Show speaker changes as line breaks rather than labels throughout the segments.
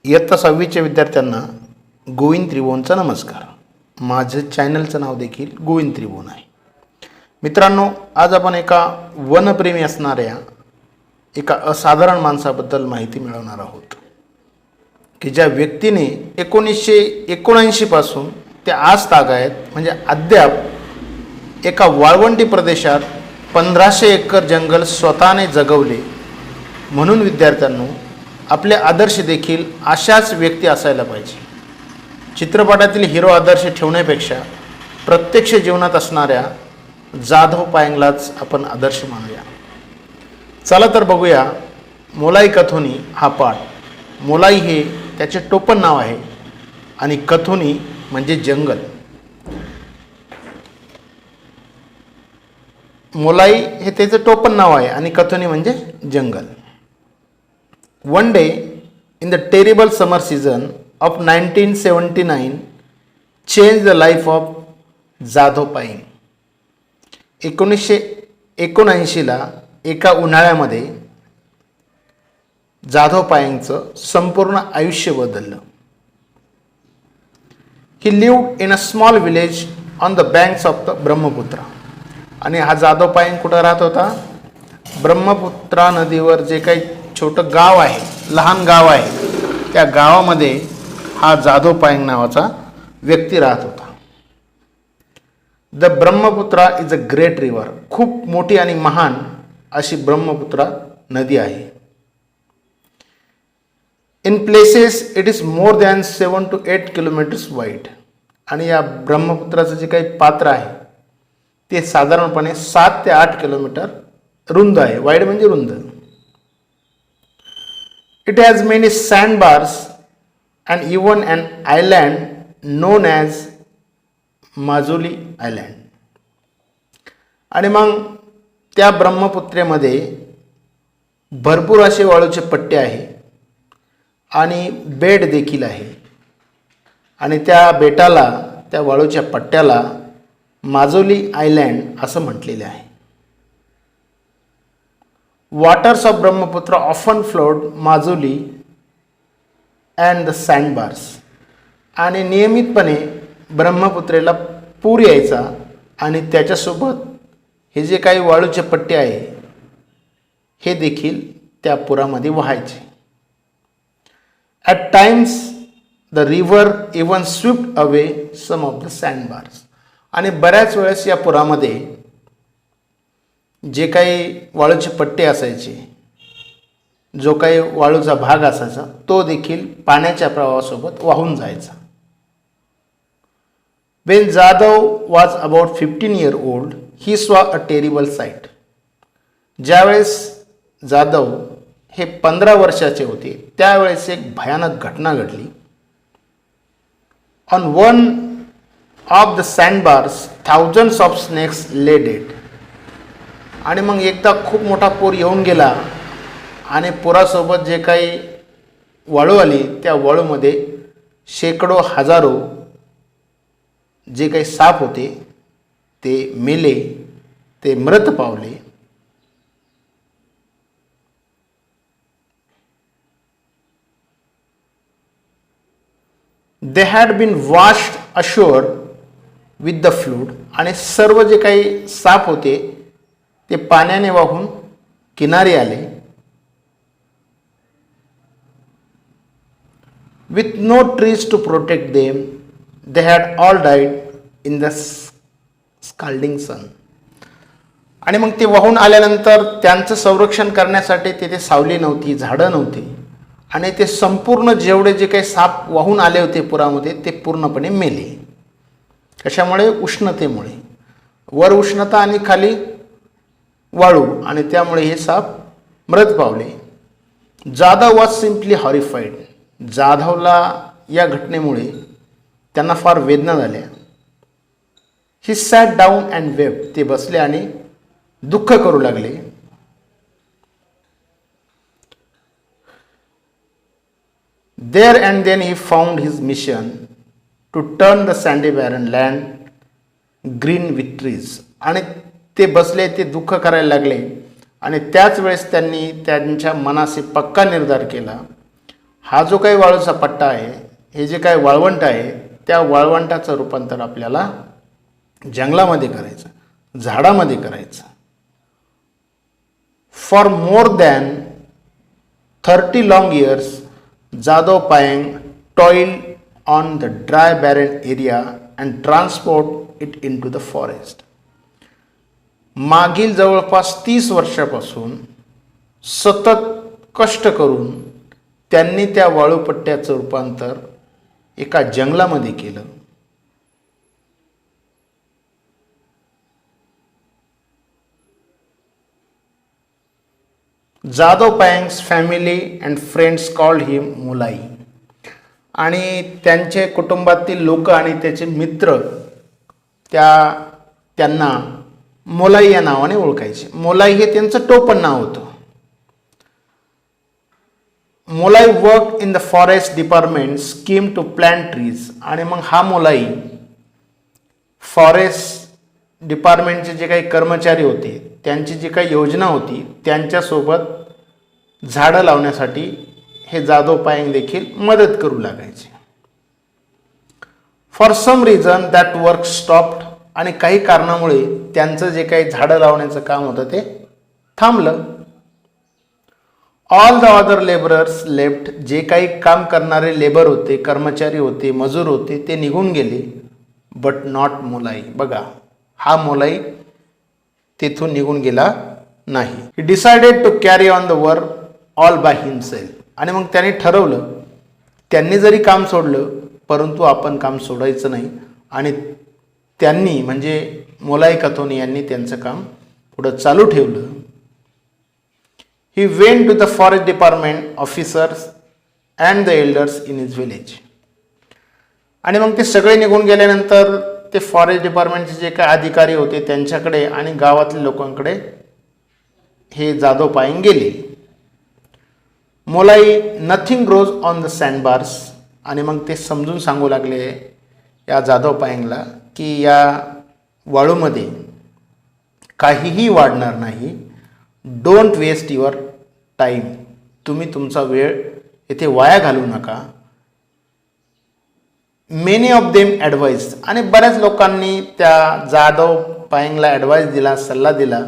इयत्ता 6वीच्या विद्यार्थ्यांना गोविंद त्रिभुवनचा नमस्कार. माझं चॅनलचं नाव देखील गोविंद त्रिभुवन आहे. मित्रांनो, आज आपण एका वनप्रेमी असणाऱ्या एका असाधारण माणसाबद्दल माहिती मिळवणार आहोत की ज्या व्यक्तीने 1979 पासून ते आज तागायत म्हणजे अद्याप एका वाळवंटी प्रदेशात 1500 एकर जंगल स्वतःने जगवले. म्हणून विद्यार्थ्यांनो, आपले आदर्श देखील अशाच व्यक्ती असायला पाहिजे. चित्रपटातील हिरो आदर्श ठेवण्यापेक्षा प्रत्यक्ष जीवनात असणाऱ्या जाधव पायंगलाच आपण आदर्श मानूया. चला तर बघूया मोलाई कथोनी हा पाठ. मोलाई हे त्याचे टोपण नाव आहे आणि कथोनी म्हणजे जंगल. मोलाई हे त्याचं टोपण नाव आहे आणि कथोनी म्हणजे जंगल. One day in the terrible summer season of 1979 changed the life of Jadhav Payeng. 1979ला एका उन्हाळ्यामध्ये जाधव पायंगचं संपूर्ण आयुष्य बदललं. He lived in a small village on the banks of the Brahmaputra. आणि हा जाधव पायंग कुठं राहत होता? ब्रह्मपुत्रा नदीवर जे काही छोटं गाव आहे, लहान गाव आहे, त्या गावामध्ये हा जाधव पायंग नावाचा व्यक्ती राहत होता. The Brahmaputra is a great river. खूप मोठी आणि महान अशी ब्रह्मपुत्रा नदी आहे. In places it is more than 7 to 8 kilometres wide. आणि या ब्रह्मपुत्राचं जे काही पात्र आहे ते साधारणपणे 7 ते 8 किलोमीटर रुंद आहे. वाईड म्हणजे रुंद. It has many sandbars and even an island known as Majuli island. आणि मग त्या ब्रह्मपुत्रेमध्ये भरपूर असे वाळूचे पट्टे आहे आणि बेट देखील आहे. आणि त्या बेटाला, त्या वाळूच्या पट्ट्याला माजुली आयलँड असं म्हटलेले आहे. Waters of Brahmaputra often flowed Majuli and the sandbars. आणि नियमितपणे ब्रह्मपुत्रेला पूर यायचा आणि त्याच्यासोबत हे जे काही वाळूचे पट्टे आहे हे देखील त्या पुरामध्ये वाहायचे. At times the river even swept away some of the sandbars. आणि बऱ्याच वेळेस या पुरामध्ये जे काही वाळूचे पट्टे असायचे, जो काही वाळूचा भाग असायचा तो देखील पाण्याच्या प्रवाहासोबत वाहून जायचा. When Jadhav was about 15 years old, he saw a terrible sight. ज्यावेळेस जाधव हे 15 वर्षाचे होते त्यावेळेस एक भयानक घटना घडली. On one of the sandbars, thousands of snakes lay dead. आणि मग एकदा खूप मोठा पूर येऊन गेला आणि पुरासोबत जे काही वाळू आली त्या वाळूमध्ये शेकडो हजारो जे काही साप होते ते मेले, ते मृत पावले. They had been washed ashore with the flood. आणि सर्व जे काही साप होते ते पाण्याने वाहून किनारी आले. With no trees to protect them, they had all died in the scalding sun. आणि मग ते वाहून आल्यानंतर त्यांचं संरक्षण करण्यासाठी तेथे सावली नव्हती, झाडं नव्हती आणि ते संपूर्ण जेवढे जे काही साप वाहून आले होते पुरामध्ये ते पूर्णपणे मेले. कशामुळे? उष्णतेमुळे. वर उष्णता आणि खाली वाळू आणि त्यामुळे हे साप मृत पावले. Jadhav was simply horrified. जाधवला या घटनेमुळे त्यांना फार वेदना झाल्या. He sat down and wept. ते बसले आणि दुःख करू लागले. There and then he found his mission to turn the sandy barren land green with trees. आणि ते बसले, ते दुःख करायला लागले आणि त्याच वेळेस त्यांनी त्यांच्या मनाशी पक्का निर्धार केला हा जो काही वाळूचा पट्टा आहे, हे जे काही वाळवंट आहे, त्या वाळवंटाचं रूपांतर आपल्याला जंगलामध्ये करायचं, झाडामध्ये करायचं. For more than 30 long years, Jadhav Payeng toiled on the dry barren area and transport it into the forest. मागील जवळपास 30 वर्षापासून सतत कष्ट करून त्यांनी त्या वाळूपट्ट्याचं रूपांतर एका जंगलामध्ये केलं. Jadhav Payeng's family and friends called him Molai. आणि त्यांचे कुटुंबातील लोक आणि त्याचे मित्र त्यांना मोलाई या नावाने ओळखायचे. मोलाई हे त्यांचं टोपण नाव होतं. Molai work in the forest department scheme to plant trees. आणि मग हा मोलाई फॉरेस्ट डिपार्टमेंटचे जे काही कर्मचारी होते, त्यांची जी काही योजना होती त्यांच्यासोबत झाडं लावण्यासाठी हे जाधव पायंग देखील मदत करू लागायचे. For some reason that work stopped. आणि काही कारणामुळे त्यांचं जे काही झाडं लावण्याचं काम होतं ते थांबलं. All the other labourers left. जे काही काम करणारे लेबर होते, कर्मचारी होते, मजूर होते, ते निघून गेले. But not Molai. बघा, हा मोलाई तेथून निघून गेला नाही. He decided to carry on the work all by himself. आणि मग त्याने ठरवलं, त्यांनी जरी काम सोडलं परंतु आपण काम सोडायचं नाही. आणि त्यांनी म्हणजे मोलाई कथोनी यांनी त्यांचं काम पुढं चालू ठेवलं. He went to the forest department officers and the elders in his village. आणि मग ते सगळे निघून गेल्यानंतर ते फॉरेस्ट डिपार्टमेंटचे जे काही अधिकारी होते त्यांच्याकडे आणि गावातल्या लोकांकडे हे जाधव पायंग गेले. मोलाई नथिंग ग्रोज ऑन द सँडबार्स. आणि मग ते समजून सांगू लागले या जाधव पायंगला की या वाळूमध्ये काहीही वाढणार नाही. Don't waste your time. तुम्ही तुमचा वेळ इथे वाया घालवू नका. Many of them advise. आणि बऱ्याच लोकांनी त्या जाधव पायंगला ॲडवाईस दिला, सल्ला दिला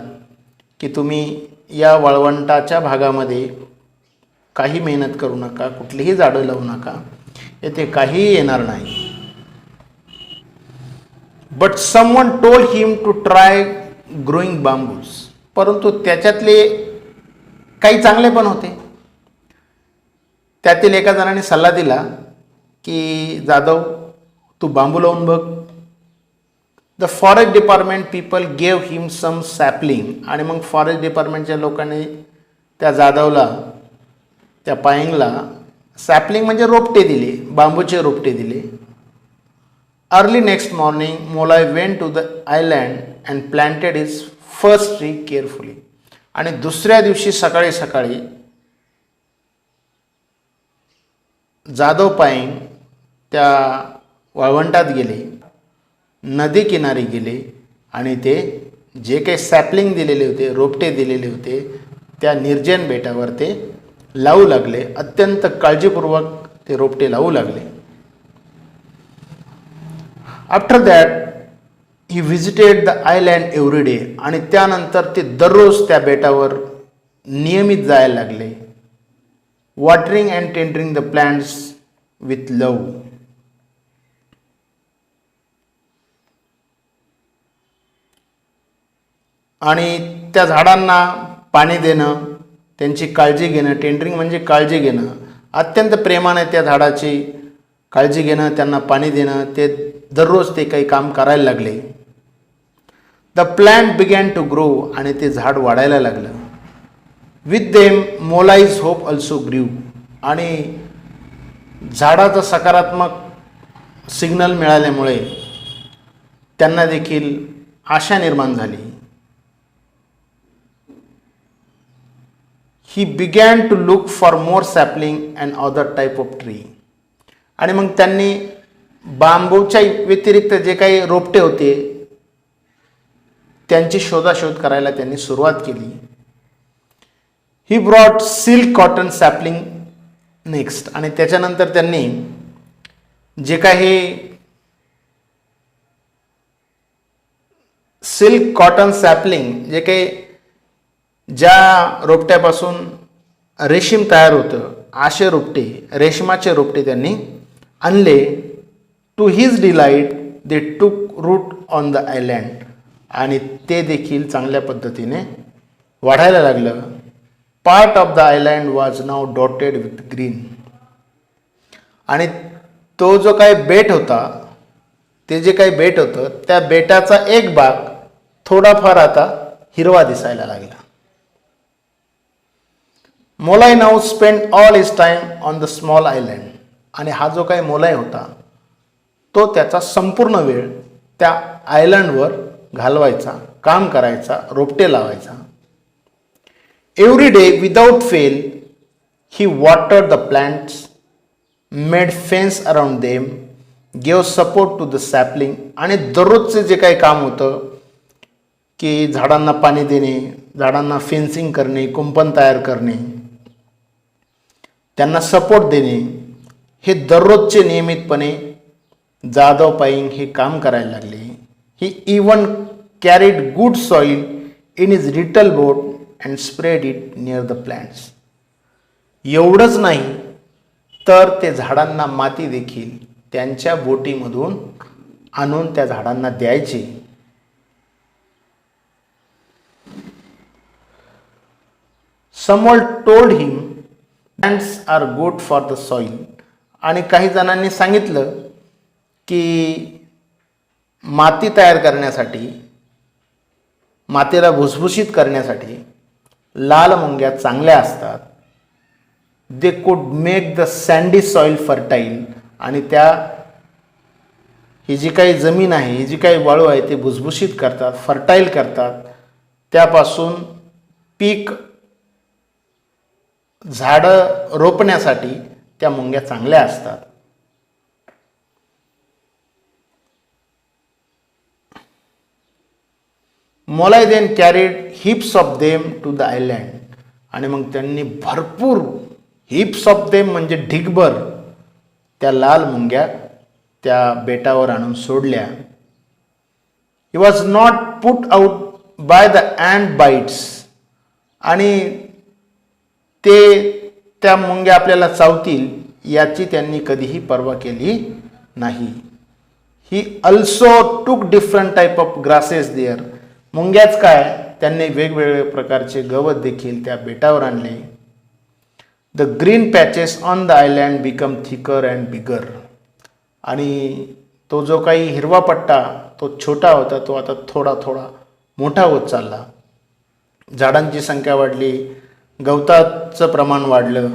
की तुम्ही या वाळवंटाच्या भागामध्ये काही मेहनत करू नका, कुठलीही झाडं लावू नका, येथे काहीही येणार नाही. But someone told him to try growing bamboos. परंतु त्याच्यातले काही चांगले पण होते. त्यातील एका जणाने सल्ला दिला की जाधव तू बांबू लावून बघ. The forest department people gave him some sapling. आणि मग फॉरेस्ट डिपार्टमेंटच्या लोकांनी त्या जाधवला, त्या पायंगला सॅपलिंग म्हणजे रोपटे दिले, बांबूचे रोपटे दिले. Early next morning Molai went to the island and planted his first tree carefully. आणि दुसऱ्या दिवशी सकाळी सकाळी जाधव पायंग त्या वाळवंटात गेले, नदी किनारी गेले आणि ते जे काही सॅपलिंग दिलेले होते, रोपटे दिलेले होते, त्या निर्जन बेटावर ते लावू लागले. अत्यंत काळजीपूर्वक ते रोपटे लावू लागले. After that he visited the island every day. आणि त्यानंतर ते दररोज त्या बेटावर नियमित जायला लागले. Watering and tendering the plants with love. आणि त्या झाडांना पाणी देणं, त्यांची काळजी घेणं, टेंडरिंग म्हणजे काळजी घेणं, अत्यंत प्रेमाने त्या झाडाची काळजी घेणं, त्यांना पाणी देणं, ते दररोज ते काही काम करायला लागले. The plant began to grow. आणि ते झाड वाढायला लागलं. With them Molai's hope also grew. आणि झाडाचा सकारात्मक सिग्नल मिळाल्यामुळे त्यांना देखील आशा निर्माण झाली. He began to look for more sapling and other type of tree. आणि मग त्यांनी बांबूच्या व्यतिरिक्त जे काही रोपटे होते त्यांची शोधाशोध करायला त्यांनी सुरुवात केली. He brought silk cotton sapling next आणि त्याच्यानंतर त्यांनी जे काही सिल्क कॉटन सॅपलिंग, जे काही ज्या रोपट्यापासून रेशीम तयार होतं, असे रोपटे, रेशमाचे रोपटे त्यांनी आणले. टू हिज डिलाईट दे टूक रूट ऑन द आयलँड, आणि ते देखील चांगल्या पद्धतीने वाढायला लागलं. Part of the island was now dotted with green, आणि तो जो काही बेट होता, ते जे काही बेट होतं, त्या बेटाचा एक भाग थोडाफार आता हिरवा दिसायला लागला. Molai now spend all his time on the small island, आणि हा जो काही मोलाई होता तो त्याचा संपूर्ण वेळ त्या आयलँडवर घालवायचा, काम करायचा, रोपटे लावायचा. Every day without fail he watered the plants, made fence around them, gave support to the sapling, आणि दररोजचे जे काही काम होतं की झाडांना पाणी देणे, झाडांना फेन्सिंग करणे, कुंपण तयार करणे, त्यांना सपोर्ट देणे, हे दररोजचे नियमितपणे जाधव पायिंग हे काम करायला लागले. He even carried good soil in his little boat and spread it near the plants. एवढंच नाही तर ते झाडांना माती देखील त्यांच्या बोटीमधून आणून त्या झाडांना द्यायचे. Someone told him plants are good for the soil, आणि काही जणांनी सांगितलं की माती तयार करण्यासाठी, मातीला भुसभुशीत करण्यासाठी लाल मुंग्या चांगल्या असतात. They could make the sandy soil fertile, आणि त्या ही जी काही जमीन आहे, ही जी काही वाळू आहे, ते भुसभुशीत करतात, फर्टाईल करतात. त्यापासून पीक, झाडं रोपण्यासाठी त्या मुंग्या चांगल्या असतात. Molai then carried heaps of them to the island, आणि मग त्यांनी भरपूर, हिप्स ऑफ देम म्हणजे ढिगभर, त्या लाल मुंग्या त्या बेटावर आणून सोडल्या. He was not put out by the ant bites, आणि ते त्या मुंग्या आपल्याला चावतील याची त्यांनी कधीही पर्वा केली नाही. He also took different type of grasses there. मुंग्याच काय, त्यांनी वेगवेगळे प्रकारचे गवत देखील त्या बेटावर आणले. The green patches on the island become thicker and bigger, आणि तो जो काही हिरवा पट्टा तो छोटा होता, तो आता थोडा थोडा मोठा होत चालला. झाडांची संख्या वाढली, गवताचं प्रमाण वाढलं.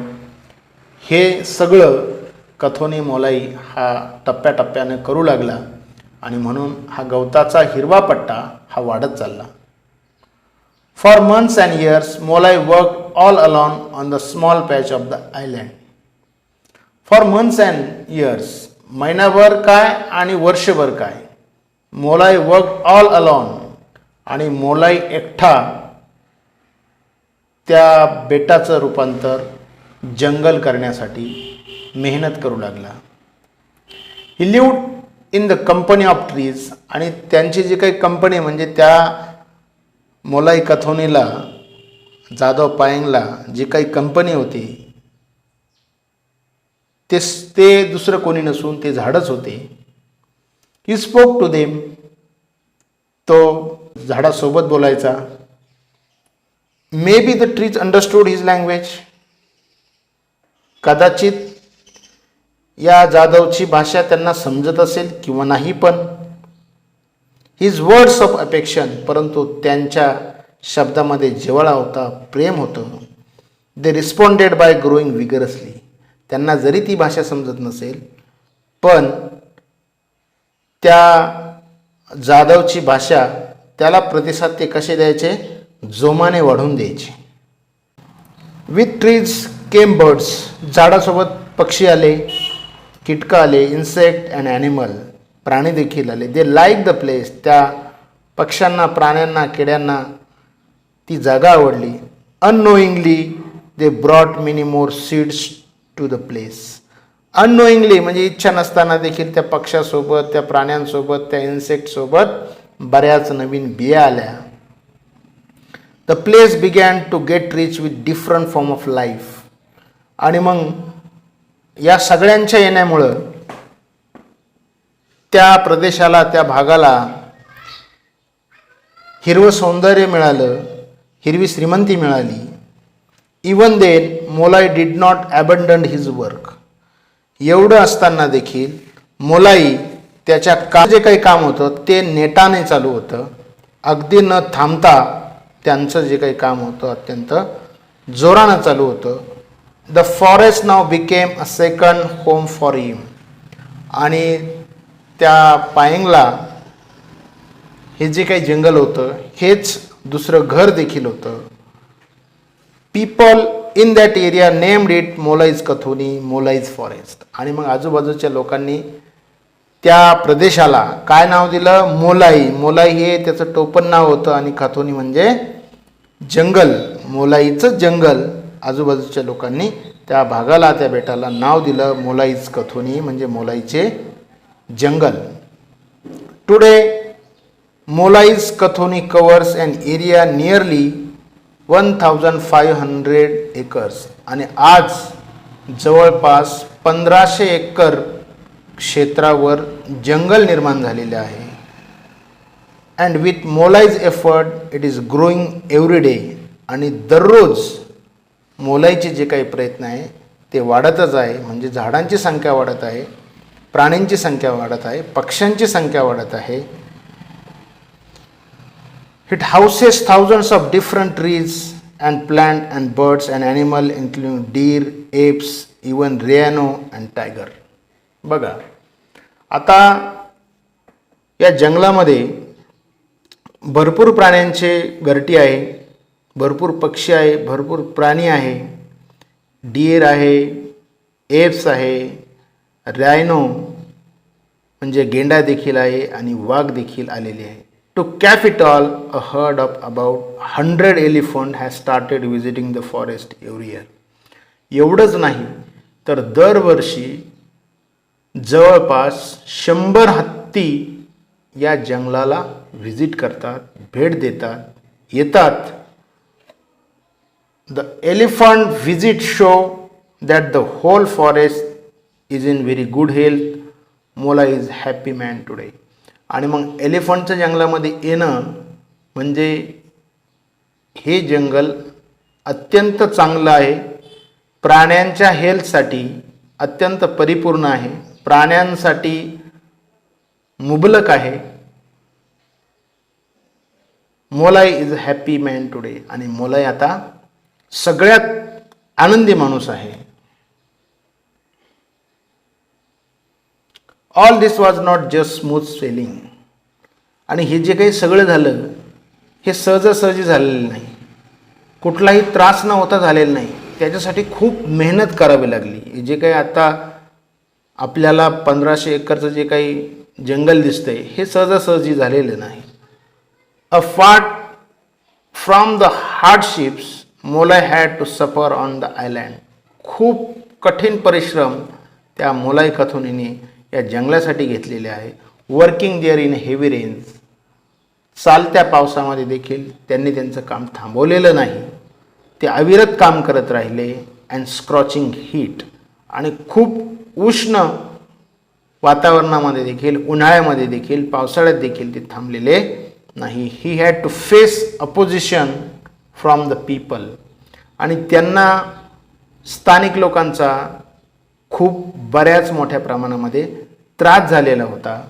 हे सगळं कथोनी मोलाई हा टप्प्याटप्प्यानं करू लागला, आणि म्हणून हा गवताचा हिरवा पट्टा हा वाढत चालला. For months and years Molai work all alone on the small patch of the island. For months and years, महिनाभर काय आणि वर्षभर काय, मोलाई वर्क ऑल अलॉन, आणि मोलाई एकटा त्या बेटाचं रूपांतर जंगल करण्यासाठी मेहनत करू लागला. ही lived in the company of trees, आणि त्यांची जी काही कंपनी म्हणजे त्या मोलाई कथोनीला, जाधव पायंगला जी काही कंपनी होती ते दुसरं कोणी नसून ते झाडच होते. ही स्पोक टू देम, तो झाडासोबत बोलायचा. May be the trees understood his language, कदाचित या जाधवची भाषा त्यांना समजत असेल किंवा नाही, पण हिज वर्ड्स ऑफ अफेक्शन, परंतु त्यांच्या शब्दामध्ये जिव्हाळा होता, प्रेम होतं. They responded by growing vigorously, त्यांना जरी ती भाषा समजत नसेल, पण त्या जाधवची भाषा, त्याला प्रतिसाद ते कसे द्यायचे, जोमाने वाढून द्यायचे. विथ ट्रीज केम बर्ड्स, झाडासोबत पक्षी आले, कीटकं आले, इन्सेक्ट अँड ॲनिमल, प्राणी देखील आले. दे लाईक द प्लेस, त्या पक्ष्यांना, प्राण्यांना, किड्यांना ती जागा आवडली. Unknowingly they brought many more seeds to the place. Unknowingly म्हणजे इच्छा नसताना देखील त्या पक्ष्यासोबत, त्या प्राण्यांसोबत, त्या इन्सेक्टसोबत बऱ्याच नवीन बिया आल्या. The place began to get rich with different form of life. आणि मग या सगळ्यांच्या येण्यामुळं त्या प्रदेशाला, त्या भागाला हिरवं सौंदर्य मिळालं, हिरवी श्रीमंती मिळाली. Even then Molai did not abandon his work. एवढं असताना देखील मोलाई त्याच्या जे काही काम होतं ते नेटाने चालू होतं. अगदी न थांबता त्यांचं जे काही काम होतं अत्यंत जोरानं चालू होतं. The forest now became a second home for him. आणि त्या पायंगला हे जे काही जंगल होतं हेच दुसरं घर देखील होतं. People in that area named it Molai's Kathoni, Molai's forest. आणि मग आजूबाजूच्या लोकांनी त्या प्रदेशाला काय नाव दिलं? मोलाई. मोलाई हे त्याचं टोपण नाव होतं आणि कथोनी म्हणजे जंगल. मोलाईचं जंगल. आजूबाजूच्या लोकांनी त्या भागाला, त्या बेटाला नाव दिलं मोलाईज कथोनी म्हणजे मोलाईचे जंगल. टुडे मोलाईज कथोनी कवर्स अन एरिया नियरली 1500 एकर्स. आणि आज जवळपास 1500 एकर क्षेत्रावर जंगल निर्माण झालेले आहे. And with Molai's effort it is growing every day. आणि दररोज मोलाईचे जे काही प्रयत्न आहे ते वाढतच आहे. म्हणजे झाडांची संख्या वाढत आहे, प्राण्यांची संख्या वाढत आहे, पक्ष्यांची संख्या वाढत आहे. It houses thousands of different trees and plant and birds and animal including deer, apes, even rhino and tiger. बघा, आता या जंगलामध्ये भरपूर प्राण्यांचे घरटी आहे, भरपूर पक्षी आहे, भरपूर प्राणी आहे. डियर आहे, एप्स आहे, रायनो म्हणजे गेंडा देखील आहे आणि वाघ देखील आलेले आहे. To cap it all, a herd of about 100 elephant has started visiting the forest every year. एवढंच नाही तर दरवर्षी जवळपास 100 हत्ती या जंगलाला व्हिजिट करतात, भेट देतात, येतात. The elephant visit show that the whole forest is in very good health. Mola is happy man today. आणि मग एलिफंटच्या जंगलामध्ये येणं म्हणजे हे जंगल अत्यंत चांगलं आहे, प्राण्यांच्या हेल्थसाठी अत्यंत परिपूर्ण आहे, प्राण्यांसाठी मुबलक आहे. मोलाई इज हॅपी मॅन टुडे. आणि मोलाई आता सगळ्यात आनंदी माणूस आहे. All this was not just smooth selling. आणि हे जे काही सगळं झालं हे सहजासहजी झालेलं नाही, कुठलाही त्रास न होता झालेला नाही. त्याच्यासाठी खूप मेहनत करावी लागली. जे काही आता आपल्याला 1500 एकरचं जे काही जंगल दिसतंय हे सहजासहजी झालेलं नाही. Apart from the hardships Molai had to suffer on the island. खूप कठीण परिश्रम त्या मोलाई कथोनीने या जंगलासाठी घेतलेले आहे. Working there in heavy rains. चालत्या पावसामध्ये देखील त्यांनी त्यांचं काम थांबवलेलं नाही. ते अविरत काम करत राहिले. And scorching heat. आणि खूप उष्ण वातावरणामध्ये देखील, उन्हाळ्यामध्ये देखील, पावसाळ्यात देखील ते थांबलेले नाही. He had to face opposition from the people. आणि त्यांना स्थानिक लोकांचा खूप बऱ्याच मोठ्या प्रमाणामध्ये त्रास झालेला होता.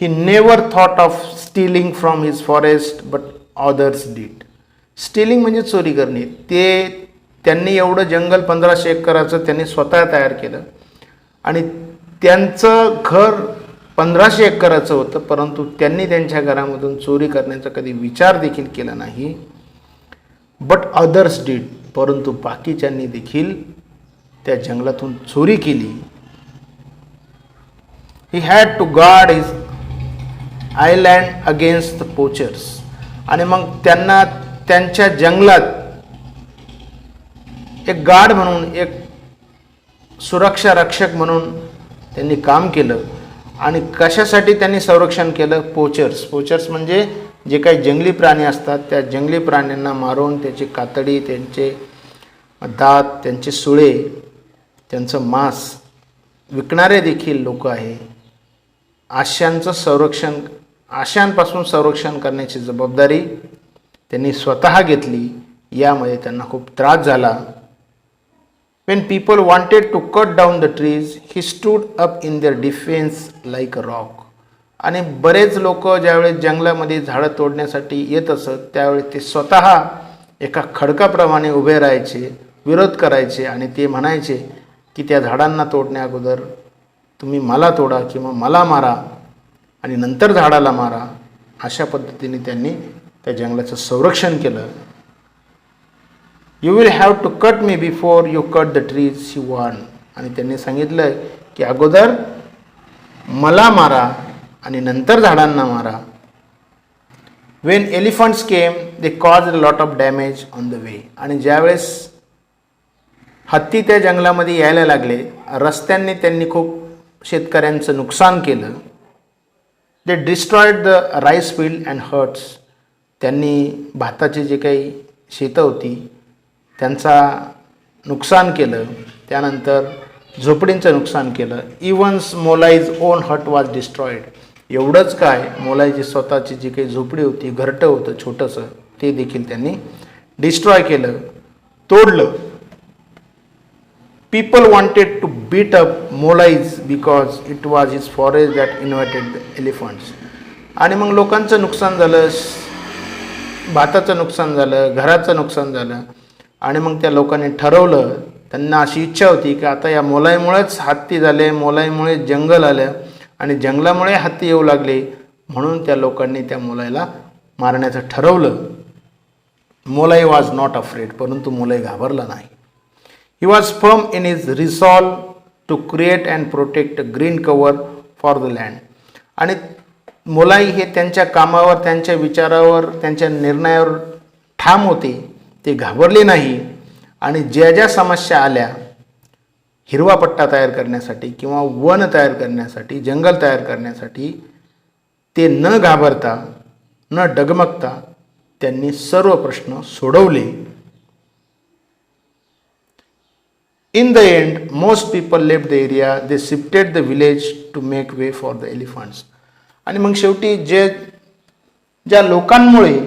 He never thought of stealing from his forest but others did. Stealing म्हणजे चोरी करणे. त्यांनी एवढं जंगल 1500 एकराचं त्यांनी स्वतः तयार केलं आणि त्यांचं घर 1500 एकराचं होतं, परंतु त्यांनी त्यांच्या घरामधून चोरी करण्याचा कधी विचार देखील केला नाही. But others did. परंतु बाकीच्यांनी देखील त्या जंगलातून चोरी केली. He had to guard his island against the poachers. आणि मग त्यांना त्यांच्या जंगलात एक गार्ड म्हणून, एक सुरक्षा रक्षक म्हणून त्यांनी काम केलं. आणि कशासाठी त्यांनी संरक्षण केलं? पोचर्स म्हणजे जे काही जंगली प्राणी असतात त्या जंगली प्राण्यांना मारून त्याची कातडी, त्यांचे दात, त्यांचे सुळे, त्यांचं मांस विकणारे देखील लोक आहे. आश्यांपासून संरक्षण करण्याची जबाबदारी त्यांनी स्वतः घेतली. यामध्ये त्यांना खूप त्रास झाला. When people wanted to cut down the trees, he stood up in their defense like a rock. आणि बरेच लोक ज्यावेळेस जंगलामध्ये झाडं तोडण्यासाठी येत असत त्यावेळेस ते स्वतः एका खडकाप्रमाणे उभे राहायचे, विरोध करायचे आणि ते म्हणायचे की त्या झाडांना तोडण्या अगोदर तुम्ही मला तोडा किंवा मला मारा आणि नंतर झाडाला मारा. अशा पद्धतीने त्यांनी त्या जंगलाचं संरक्षण केलं. You will have to cut me before you cut the trees, he warned. आणि त्यांनी सांगितलं की अगोदर मला मारा आणि नंतर झाडांना मारा. Wien elephants came they cause a lot of damage on the way. आणि ज्यावेळेस हत्ती त्या जंगलामध्ये यायला लागले, रस्त्यांनी त्यांनी खूप शेतकऱ्यांचं नुकसान केलं. They destroyed the rice field and huts. त्यांनी भाताची जे काही शेतं होती त्यांचा नुकसान केलं. त्यानंतर झोपडींचं नुकसान केलं. इव्हन्स मोलाईज ओन हट वॉज डिस्ट्रॉईड. एवढंच काय, मोलाईची स्वतःची जी काही झोपडी होती, घरटं होतं छोटंसं, ते देखील त्यांनी डिस्ट्रॉय केलं, तोडलं. People wanted to beat up Molai's because it was his forest that invited the elephants. आणि मग लोकांचं नुकसान झालं, भाताचं नुकसान झालं, घराचं नुकसान झालं. आणि मग त्या लोकांनी ठरवलं, त्यांना अशी इच्छा होती की आता या मोलाईमुळेच हत्ती झाले, मोलाईमुळे जंगल आलं आणि जंगलामुळे हत्ती येऊ लागले, म्हणून त्या लोकांनी त्या मोलाईला मारण्याचं ठरवलं. Molai was not afraid. परंतु मोलाई घाबरला नाही. He was firm in his resolve to create and protect green cover for the land. आणि मोलाई हे त्यांच्या कामावर, त्यांच्या विचारावर, त्यांच्या निर्णयावर ठाम होते. ते घाबरले नाही. आणि ज्या ज्या समस्या आल्या हिरवा पट्टा तयार करण्यासाठी किंवा वन तयार करण्यासाठी, जंगल तयार करण्यासाठी, ते न घाबरता, न डगमगता त्यांनी सर्व प्रश्न सोडवले. In the end most people left the area. They shifted the village to make way for the elephants. आणि मग शेवटी ज्या लोकांमुळे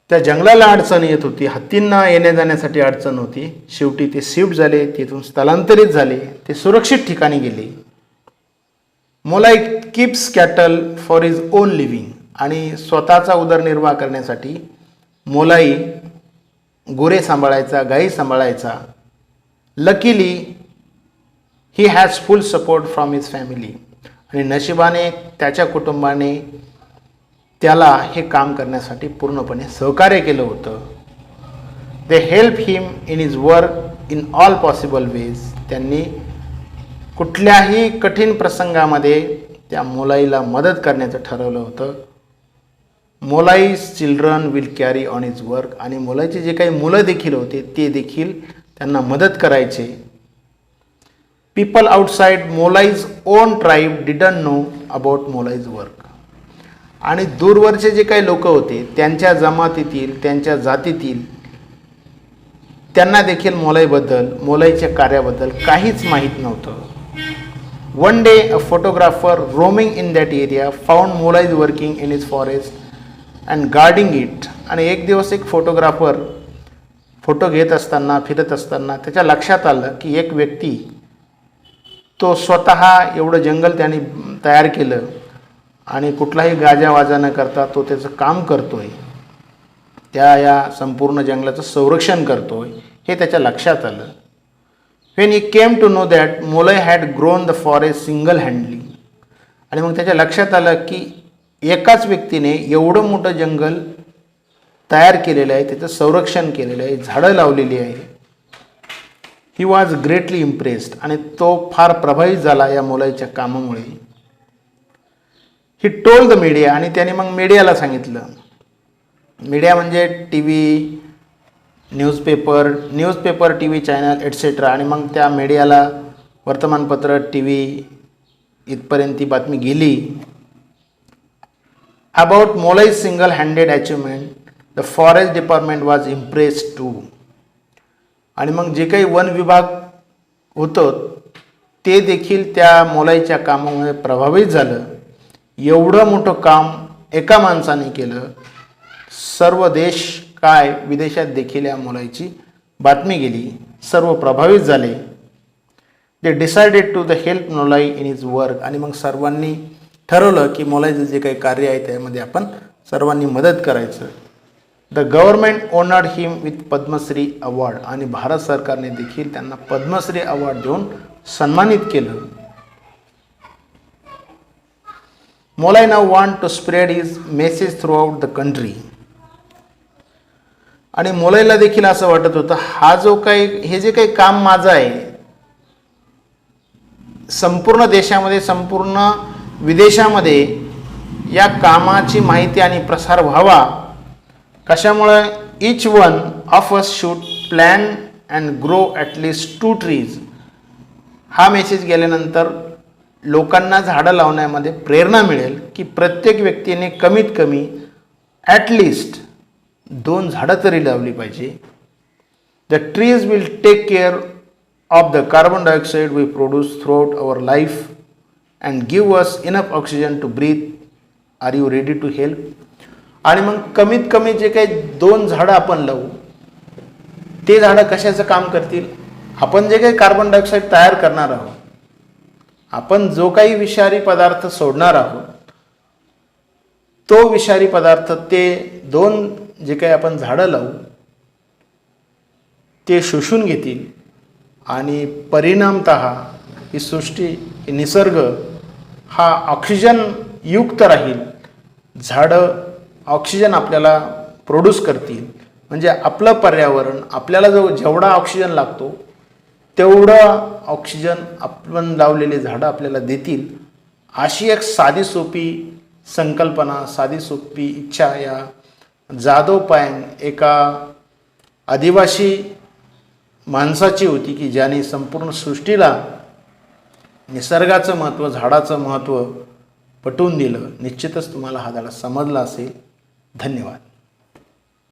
त्या जंगलाला अडचण येत होती, हत्तींना येण्या जाण्यासाठी अडचण होती, शेवटी ते शिफ्ट झाले, तिथून स्थलांतरित झाले, ते सुरक्षित ठिकाणी गेले. Molai keeps cattle for his own living. आणि स्वतःचा उदरनिर्वाह करण्यासाठी मोलाई गुरे सांभाळायचा, गाई सांभाळायचा. Luckily he has full support from his family. आणि नशिबाने त्याच्या कुटुंबाने त्याला हे काम करण्यासाठी पूर्णपणे सहकार्य केलं होतं. They help him in his work in all possible ways. त्यांनी कुठल्याही कठीण प्रसंगामध्ये त्या मोलाईला मदत करण्याचं ठरवलं होतं. Molai's children will carry on his work. आणि मोलाईचे जे काही मुलं देखील होते ते देखील त्यांना मदत करायचे. People outside Molai's own tribe didn't know about Molai's work. आणि दूरवरचे जे काही लोक होते त्यांच्या जमातीतील, त्यांच्या जातीतील, त्यांना देखील मोलाईबद्दल, मोलाईच्या कार्याबद्दल काहीच माहीत नव्हतं. One day a photographer roaming in that area found Molai's working in his forest and guarding it. आणि एक दिवस एक फोटोग्राफर फोटो घेत असताना, फिरत असताना त्याच्या लक्षात आलं की एक व्यक्ती, तो स्वतः एवढं जंगल त्याने तयार केलं आणि कुठलाही गाजावाजा न करता तो त्याचं काम करतोय, या संपूर्ण जंगलाचं संरक्षण करतोय, हे त्याच्या लक्षात आलं. When he came to know that Molai had grown the forest single handedly. आणि मग त्याच्या लक्षात आलं की एकाच व्यक्तीने एवढं मोठं जंगल तयार केलेलं आहे, त्याचं संरक्षण केलेलं आहे, झाडं लावलेली आहे. He was greatly impressed. आणि तो फार प्रभावित झाला या मोलाईच्या कामामुळे. He told the media. आणि त्याने मग मीडियाला सांगितलं. मीडिया म्हणजे T V, newspaper T V channel etcetera आणि मग त्या मीडियाला वर्तमानपत्र टी व्ही इथपर्यंत ती बातमी गेली. About Molai single handed achievement the forest department was impressed too. आणि मग जे काही वन विभाग होतं ते देखील त्या मोलाईच्या कामामुळे प्रभावित झालं. एवढं मोठं काम एका माणसाने केलं. सर्व देश काय विदेशात देखील या मोलाईची बातमी गेली. सर्व प्रभावित झाले. They decided to the help Molai in his work. आणि मग सर्वांनी ठरवलं की मोलाईचं जे काही कार्य आहे त्यामध्ये आपण सर्वांनी मदत करायचं. The government honoured him with Padma Shri award. आणि भारत सरकारने देखील त्यांना पद्मश्री अवॉर्ड देऊन सन्मानित केलं. Molai now want to spread his message throughout the country. आणि मोलाईला देखील असं वाटत होतं हे जे काही काम माझं आहे संपूर्ण देशामध्ये संपूर्ण विदेशामध्ये या कामाची माहिती आणि प्रसार व्हावा. कशामुळे each one of us should plan and grow at least 2 trees. हा मेसेज गेल्यानंतर लोकांना झाडं लावण्यामध्ये प्रेरणा मिळेल की प्रत्येक व्यक्तीने कमीत कमी ॲटलिस्ट 2 झाडं तरी लावली पाहिजे. The trees will take care of the carbon dioxide we produce throughout our life and give us enough oxygen to breathe. Are you ready to help. आणि मग कमीत कमी जे काही 2 झाडं आपण लावू ते झाडं कशाचं काम करतील. आपण जे काही कार्बन डायऑक्साईड तयार करणार आहोत, आपण जो काही विषारी पदार्थ सोडणार आहोत तो विषारी पदार्थ ते 2 जे काही आपण झाडं लावू ते शोषून घेतील. आणि परिणामतः ही सृष्टी ही निसर्ग हा ऑक्सिजन युक्त राहील. झाडं ऑक्सिजन आपल्याला प्रोड्यूस करतील. म्हणजे आपलं पर्यावरण आपल्याला जेवढा ऑक्सिजन लागतो तेवढं ऑक्सिजन आपण लावलेले झाडं आपल्याला देतील. अशी एक साधी सोपी संकल्पना, साधी सोपी इच्छा या जादव पायंग एका आदिवासी माणसाची होती की ज्याने संपूर्ण सृष्टीला निसर्गाचं महत्त्व, झाडाचं महत्त्व पटवून दिलं. निश्चितच तुम्हाला हा धडा समजला असेल. धन्यवाद.